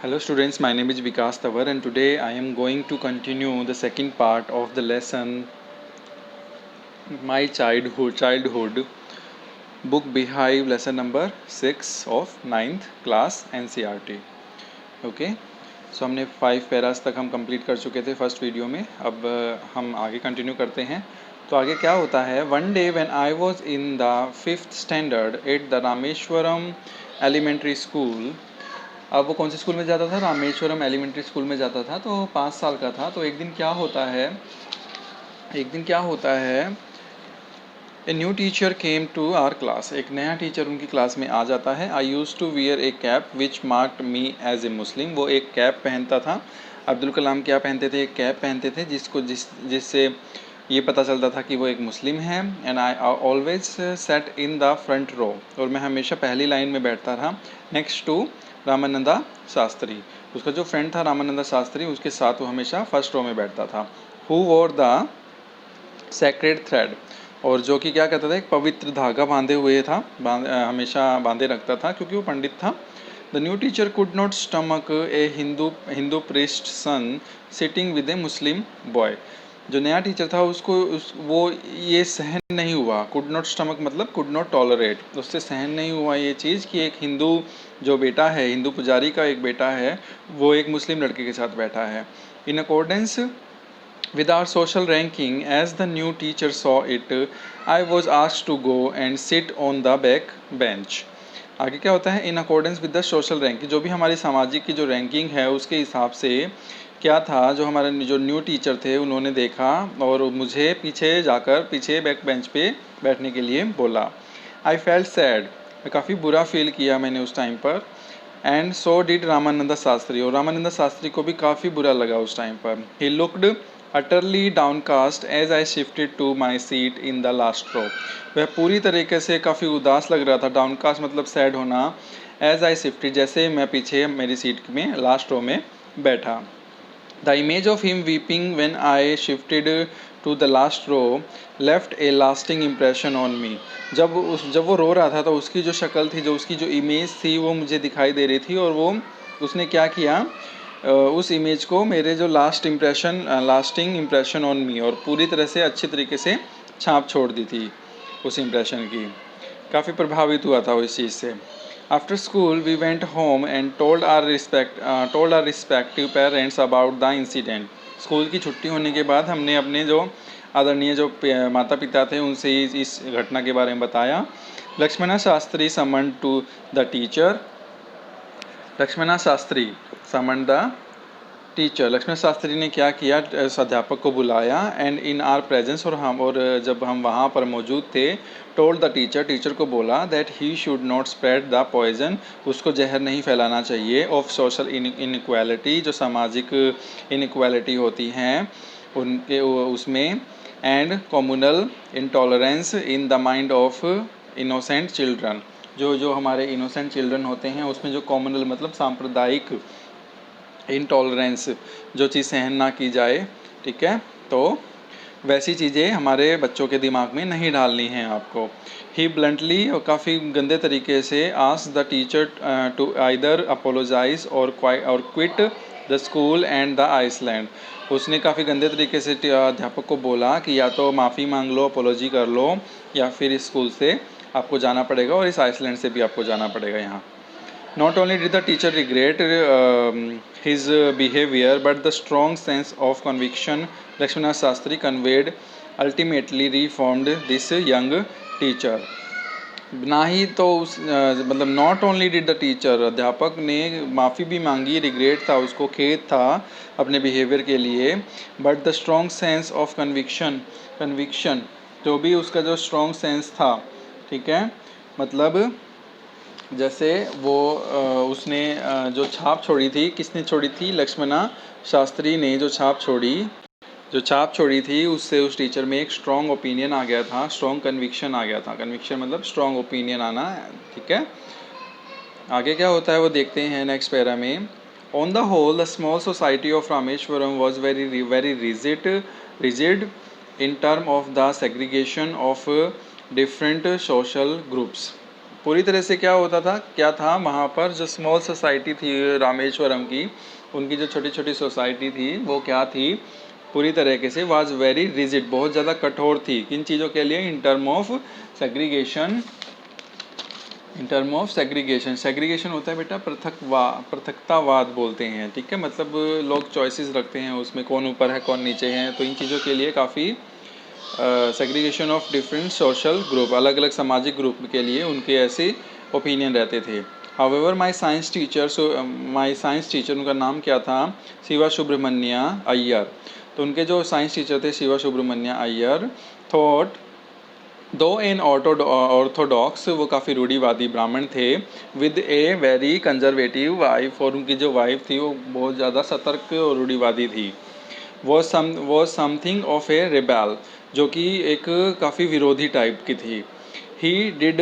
Hello students, my name is Vikas Tawar and today I am going to continue the second part of the lesson My Childhood book Beehive lesson number 6 of 9th class NCERT. Okay so हमने 5 Paris तक हम complete कर चुके थे first video में। अब हम आगे कंटिन्यू करते हैं। तो आगे क्या होता है, one day when I was in the 5th standard at the Rameswaram elementary school. अब वो कौन से स्कूल में जाता था? रामेश्वरम एलिमेंट्री स्कूल में जाता था। तो 5 साल का था। तो एक दिन क्या होता है a new teacher came to our class. एक नया टीचर उनकी क्लास में आ जाता है। I use to wear a cap which marked me as a Muslim. वो एक कैप पहनता था। अब्दुल कलाम क्या पहनते थे? एक कैप पहनते थे जिससे ये पता चलता था कि वो एक मुस्लिम है। And I always set in the front row. और मैं हमेशा पहली लाइन में बैठता था नेक्स्ट टू रामानंदा शास्त्री। उसका जो फ्रेंड था रामानंदा शास्त्री, उसके साथ वो हमेशा फर्स्ट रो में बैठता था। Who war the sacred thread. और जो कि क्या कहता था, एक पवित्र धागा बांधे हुए था, हमेशा बांधे रखता था क्योंकि वो पंडित था। The new teacher could not stomach a Hindu priest son sitting with a Muslim boy. जो नया टीचर था वो ये सहन नहीं हुआ। कुड नॉट स्टमक मतलब कुड नॉट टॉलरेट, उससे सहन नहीं हुआ ये चीज़ कि एक हिंदू जो बेटा है, हिंदू पुजारी का एक बेटा है, वो एक मुस्लिम लड़के के साथ बैठा है। In accordance with our social ranking, as the new teacher saw it, I was asked to go and sit on the back bench. आगे क्या होता है, in accordance with the social ranking. जो भी हमारी सामाजिक की जो रैंकिंग है उसके हिसाब से क्या था, जो हमारे जो न्यू टीचर थे उन्होंने देखा और मुझे पीछे बैक बेंच पे बैठने के लिए बोला। I felt sad. मैं काफ़ी बुरा फील किया मैंने उस टाइम पर। And so did Ramananda Shastri. और रामानंदा शास्त्री को भी काफ़ी बुरा लगा उस टाइम पर। He looked utterly downcast as I shifted to my seat in the last row. वह पूरी तरीके से काफ़ी उदास लग रहा था। डाउनकास्ट मतलब सैड होना। एज आई शिफ्टेड, जैसे मैं पीछे मेरी सीट में लास्ट रो में बैठा। The image of him weeping when I shifted to the last row left a lasting impression on me. जब वो रो रहा था तो उसकी जो शक्ल थी, जो उसकी जो इमेज थी, वो मुझे दिखाई दे रही थी। और वो उसने क्या किया, उस इमेज को मेरे जो लास्टिंग इम्प्रेशन ऑन मी, और पूरी तरह से अच्छी तरीके से छाप छोड़ दी थी उस इम्प्रेशन की। काफ़ी प्रभावित हुआ था वो इस चीज़ से। After school we went home and told our respective parents about the incident. School की छुट्टी होने के बाद हमने अपने जो आदरणीय जो माता पिता थे उनसे इस घटना के बारे में बताया। Lakshmana Shastri summon to the teacher. Lakshmana Shastri summon the teacher. Lakshman Shastri ने क्या किया, अध्यापक को बुलाया। एंड इन आर प्रेजेंस, और जब हम वहाँ पर मौजूद थे, टोल्ड द टीचर को बोला that he should not spread the poison. उसको जहर नहीं फैलाना चाहिए। ऑफ सोशल इनइक्वालिटी, जो सामाजिक इनइक्वालिटी होती हैं उनके उसमें। And communal intolerance in the mind of innocent children. जो हमारे इनोसेंट चिल्ड्रन होते हैं उसमें जो कम्युनल मतलब सांप्रदायिक इंटॉलरेंस, जो चीज़ सहन ना की जाए, ठीक है, तो वैसी चीज़ें हमारे बच्चों के दिमाग में नहीं डालनी हैं आपको। ही ब्लंटली, और काफ़ी गंदे तरीके से, ask the teacher to either apologise or quit the school and the island. उसने काफ़ी गंदे तरीके से अध्यापक को बोला कि या तो माफ़ी मांग लो, अपोलॉजी कर लो, या फिर इस स्कूल से आपको जाना पड़ेगा और इस आइसलैंड से भी आपको जाना पड़ेगा यहाँ। Not only did the teacher regret his behavior, but the strong sense of conviction Lakshmana Shastri conveyed ultimately reformed this young teacher. ना ही तो मतलब not only did the teacher, अध्यापक ने माफ़ी भी मांगी, रिग्रेट था उसको, खेद था अपने बिहेवियर के लिए। But the strong sense of conviction, जो भी उसका जो स्ट्रॉन्ग सेंस था, ठीक है, मतलब जैसे वो उसने जो छाप छोड़ी थी, किसने छोड़ी थी? लक्ष्मणा शास्त्री ने जो छाप छोड़ी थी, उससे उस टीचर में एक स्ट्रॉन्ग ओपिनियन आ गया था, स्ट्रॉन्ग कन्विक्शन आ गया था। कन्विक्शन मतलब स्ट्रॉन्ग ओपिनियन आना, ठीक है। आगे क्या होता है वो देखते हैं नेक्स्ट पैरा में। On the whole the small society of Rameswaram was very rigid in term of the segregation of different social groups. पूरी तरह से क्या होता था, क्या था वहाँ पर जो स्मॉल सोसाइटी थी रामेश्वरम की, उनकी जो छोटी छोटी सोसाइटी थी वो क्या थी, पूरी तरीके से वाज वेरी रिजिड, बहुत ज़्यादा कठोर थी। किन चीज़ों के लिए, इन term of segregation, in term of segregation. Segregation होता है बेटा पृथकतावाद बोलते हैं, ठीक है, मतलब लोग चॉइसेस रखते हैं उसमें कौन ऊपर है कौन नीचे है, तो इन चीज़ों के लिए काफ़ी segregation of different social group, अलग अलग सामाजिक ग्रुप के लिए उनके ऐसे ओपिनियन रहते थे। हाउएवर माई साइंस टीचर, उनका नाम क्या था, शिवा सुब्रमण्या अय्यर। तो उनके जो साइंस टीचर थे शिवा सुब्रमण्या अय्यर, थॉट दो एन ऑर्थोडॉक्स, वो काफ़ी रूढ़िवादी ब्राह्मण थे, with a very conservative wife, और उनकी जो वाइफ थी वो बहुत ज़्यादा सतर्क और रूढ़िवादी थी। वो समथिंग ऑफ ए रिबेल, जो कि एक काफ़ी विरोधी टाइप की थी। He did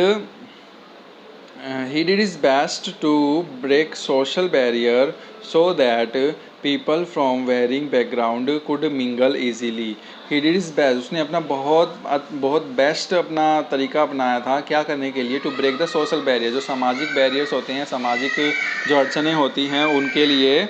his best to break social barrier so that people from varying background could mingle easily. He did his best, उसने अपना बहुत बेस्ट अपना तरीका अपनाया था क्या करने के लिए, to break the social barrier, जो सामाजिक बैरियर्स होते हैं, सामाजिक जो अड़चनें होती हैं उनके लिए,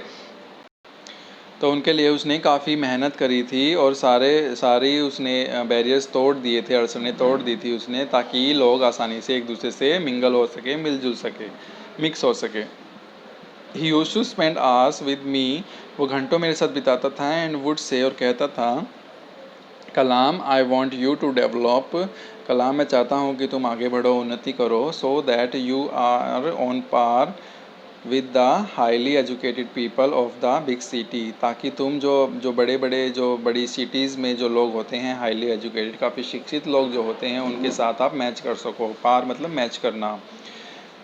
तो उनके लिए उसने काफ़ी मेहनत करी थी और सारी उसने बैरियर्स तोड़ दिए थे, अड़चनें तोड़ दी थी उसने, ताकि लोग आसानी से एक दूसरे से मिंगल हो सके, मिलजुल सके, मिक्स हो सके। He used to spend hours with me, वो घंटों मेरे साथ बिताता था, एंड वुड से, और कहता था, Kalam I want you to develop, Kalam मैं चाहता हूँ कि तुम आगे बढ़ो, उन्नति करो, so that you are on par with the highly educated people of the big city, ताकि तुम जो बड़ी सिटीज़ में जो लोग होते हैं हाईली एजुकेटेड, काफ़ी शिक्षित लोग जो होते हैं, उनके साथ आप मैच कर सको, पार मतलब मैच करना।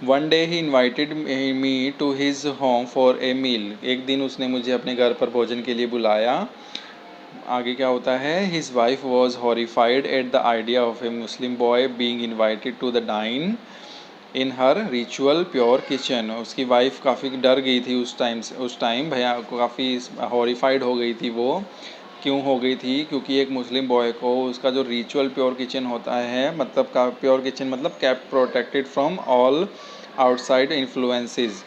One day he invited me to his home for a meal, एक दिन उसने मुझे अपने घर पर भोजन के लिए बुलाया। आगे क्या होता है, his wife was horrified at the idea of a Muslim boy being invited to the dine in her ritual pure kitchen. उसकी वाइफ काफ़ी डर गई थी उस टाइम भैया को, काफ़ी हॉरिफाइड हो गई थी वो। क्यों हो गई थी, क्योंकि एक मुस्लिम बॉय को उसका जो रिचुअल प्योर किचन होता है, मतलब का प्योर किचन मतलब cap protected from all outside influences,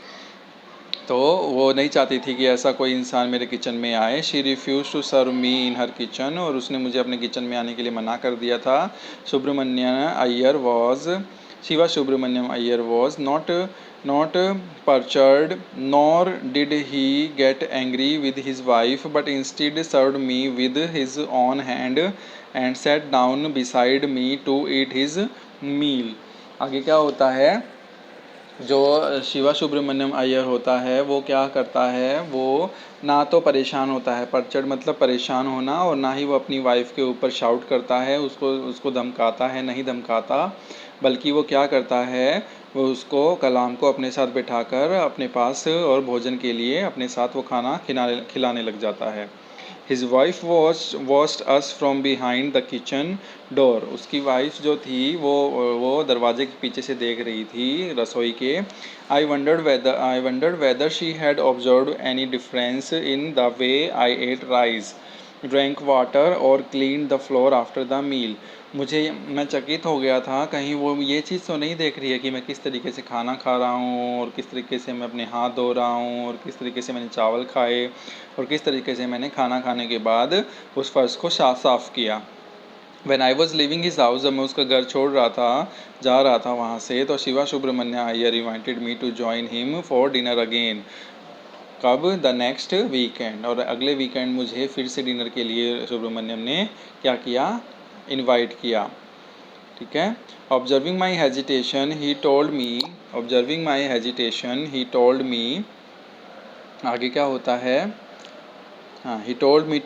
तो वो नहीं चाहती थी कि ऐसा कोई इंसान मेरे किचन में आए। She refuse to serve me in her kitchen, और उसने मुझे अपने किचन में आने के लिए मना कर दिया था। Shiva Subramaniam Iyer was not perturbed, nor did he get angry with his wife, but instead served me with his own hand and sat down beside me to eat his meal. आगे क्या होता है, जो शिवा सुब्रमण्यम अय्यर होता है वो क्या करता है, वो ना तो परेशान होता है, परचड़ मतलब परेशान होना, और ना ही वो अपनी वाइफ के ऊपर शाउट करता है, उसको धमकाता है, नहीं धमकाता, बल्कि वो क्या करता है, वो उसको कलाम को अपने साथ बिठाकर अपने पास और भोजन के लिए अपने साथ वो खाना खिलाने लग जाता है। His wife watched us from behind the kitchen door. उसकी वाइफ जो थी वो दरवाजे के पीछे से देख रही थी रसोई के। I wondered whether she had observed any difference in the way I ate rice, drank water or cleaned the floor after the meal. मैं चकित हो गया था, कहीं वो ये चीज़ तो नहीं देख रही है कि मैं किस तरीके से खाना खा रहा हूँ, और किस तरीके से मैं अपने हाथ धो रहा हूँ, और किस तरीके से मैंने चावल खाए, और किस तरीके से मैंने खाना खाने के बाद उस फर्श को साफ़ किया। When I was leaving his house, जब मैं उसका घर छोड़ रहा था, जा रहा था वहाँ से, तो Shiva Subramanya Iyer invited me to join him for dinner again. कब, द नेक्स्ट वीकेंड, और अगले वीकेंड मुझे फिर से डिनर के लिए सुब्रमण्यम ने क्या किया, इनवाइट किया, ठीक है। ऑब्जर्विंग माई हेजिटेशन ही टोल्ड मी, आगे क्या होता है, हाँ, he told me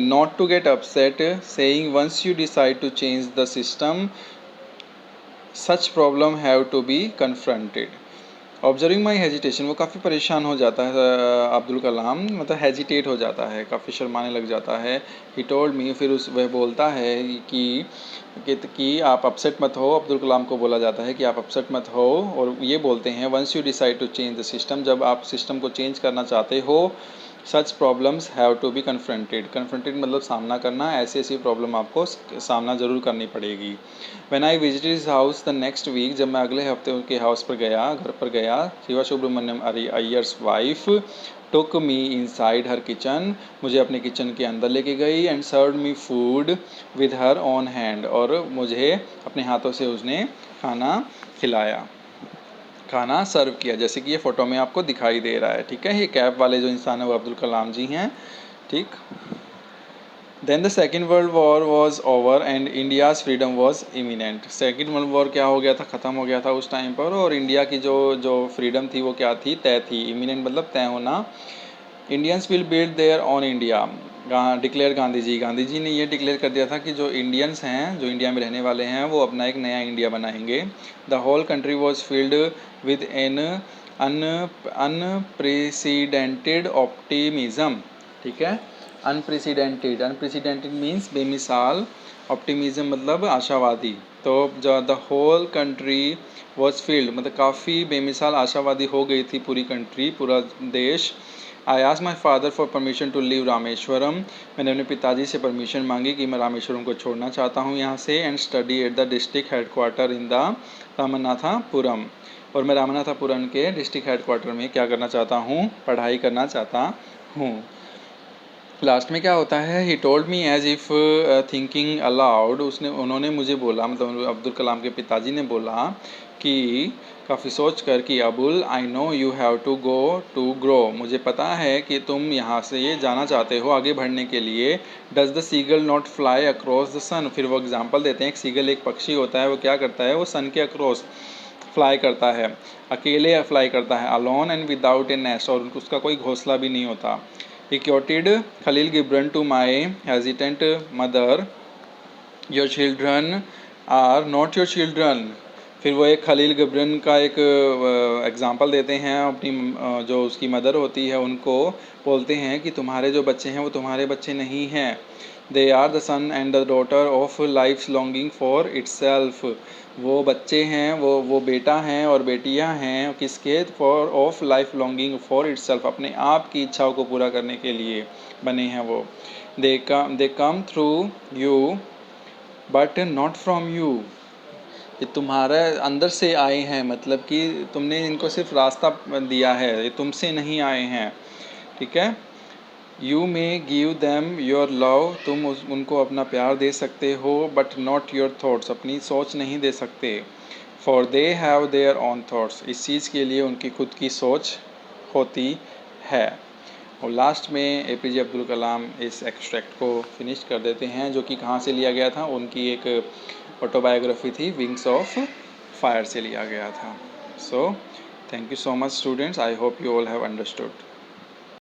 not to get upset, saying once you decide to change the system, such problem have to be confronted. Observing my hesitation, वो काफ़ी परेशान हो जाता है अब्दुल कलाम, मतलब हेजिटेट हो जाता है, काफ़ी शर्माने लग जाता है। ही टोल्ड मी, फिर वह बोलता है कि आप अपसेट मत हो, अब्दुल कलाम को बोला जाता है कि आप अपसेट मत हो, और ये बोलते हैं once you decide to change the system, जब आप सिस्टम को चेंज करना चाहते हो, such problems have to be confronted. Confronted मतलब सामना करना, ऐसी ऐसी प्रॉब्लम आपको सामना ज़रूर करनी पड़ेगी। When I visited his house the next week, जब मैं अगले हफ्ते उनके हाउस पर गया, घर पर गया, Shiva Subramaniam Iyer's wife took me inside her kitchen, मुझे अपने किचन के अंदर लेके गई, and serve me food with her own hand, और मुझे अपने हाथों से उसने खाना खिलाया, खाना सर्व किया, जैसे कि ये फ़ोटो में आपको दिखाई दे रहा है। ठीक है, ये कैप वाले जो इंसान है वो अब्दुल कलाम जी हैं। ठीक। Then the second world war was over and India's freedom was imminent. Second world war क्या हो गया था, ख़त्म हो गया था उस टाइम पर, और इंडिया की जो जो फ्रीडम थी वो क्या थी, तय थी। इमिनेंट मतलब तय होना। Indians will build their own India, declare Gandhi ji. Gandhi ji ने ये डिक्लेयर कर दिया था कि जो इंडियंस हैं, जो इंडिया में रहने वाले हैं, वो अपना एक नया इंडिया बनाएंगे। The whole country was filled with an unprecedented optimism. ठीक है, अनप्रेसिडेंटेड, अनप्रेसिडेंटेड मीन्स बेमिसाल, ऑप्टिमिज्म मतलब आशावादी। तो जो the whole country was filled मतलब काफ़ी बेमिसाल आशावादी हो गई थी पूरी कंट्री, पूरा देश। I asked my father for permission to leave Rameswaram, मैंने अपने पिताजी से परमिशन मांगी कि मैं रामेश्वरम को छोड़ना चाहता हूँ यहाँ से, and study at the district headquarter in the Ramanathapuram, और मैं रामनाथापुरम के डिस्ट्रिक्ट हेडक्वार्टर में क्या करना चाहता हूँ, पढ़ाई करना चाहता हूँ। लास्ट में क्या होता है, he told me as if thinking aloud, उन्होंने मुझे बोला, मतलब अब्दुल कलाम के पिताजी ने बोला कि काफ़ी सोच कर कि Abul, I know you have to go to grow, मुझे पता है कि तुम यहाँ से ये जाना चाहते हो आगे बढ़ने के लिए। Does the seagull not fly across the sun, फिर वो एग्जाम्पल देते हैं, एक सीगल एक पक्षी होता है, वो क्या करता है, वो सन के अक्रॉस फ्लाई करता है, अकेले फ्लाई करता है, alone and without A nest, और उसका कोई घोंसला भी नहीं होता। He quoted Khalil Gibran to my hesitant mother, your children are not your children। फिर वो एक खलील गिब्रन का एक एग्ज़ाम्पल देते हैं, अपनी जो उसकी मदर होती है उनको बोलते हैं कि तुम्हारे जो बच्चे हैं वो तुम्हारे बच्चे नहीं हैं। They are the son and the daughter of life's longing for itself, वो बच्चे हैं, वो बेटा हैं और बेटियां हैं किसके, for of life longing for itself, अपने आप की इच्छाओं को पूरा करने के लिए बने हैं वो। They come through you but not from you, ये तुम्हारे अंदर से आए हैं, मतलब कि तुमने इनको सिर्फ रास्ता दिया है, ये तुमसे नहीं आए हैं। ठीक है, you may give them your love, तुम उनको अपना प्यार दे सकते हो, बट नॉट योर थॉट्स, अपनी सोच नहीं दे सकते। For they have their on thoughts, इस चीज़ के लिए उनकी खुद की सोच होती है। और लास्ट में एपीजे अब्दुल कलाम इस एक्सट्रैक्ट को फिनिश कर देते हैं, जो कि कहाँ से लिया गया था, उनकी एक ऑटोबायोग्राफी थी, विंग्स ऑफ फायर से लिया गया था। So thank you so much students, I hope you all have understood.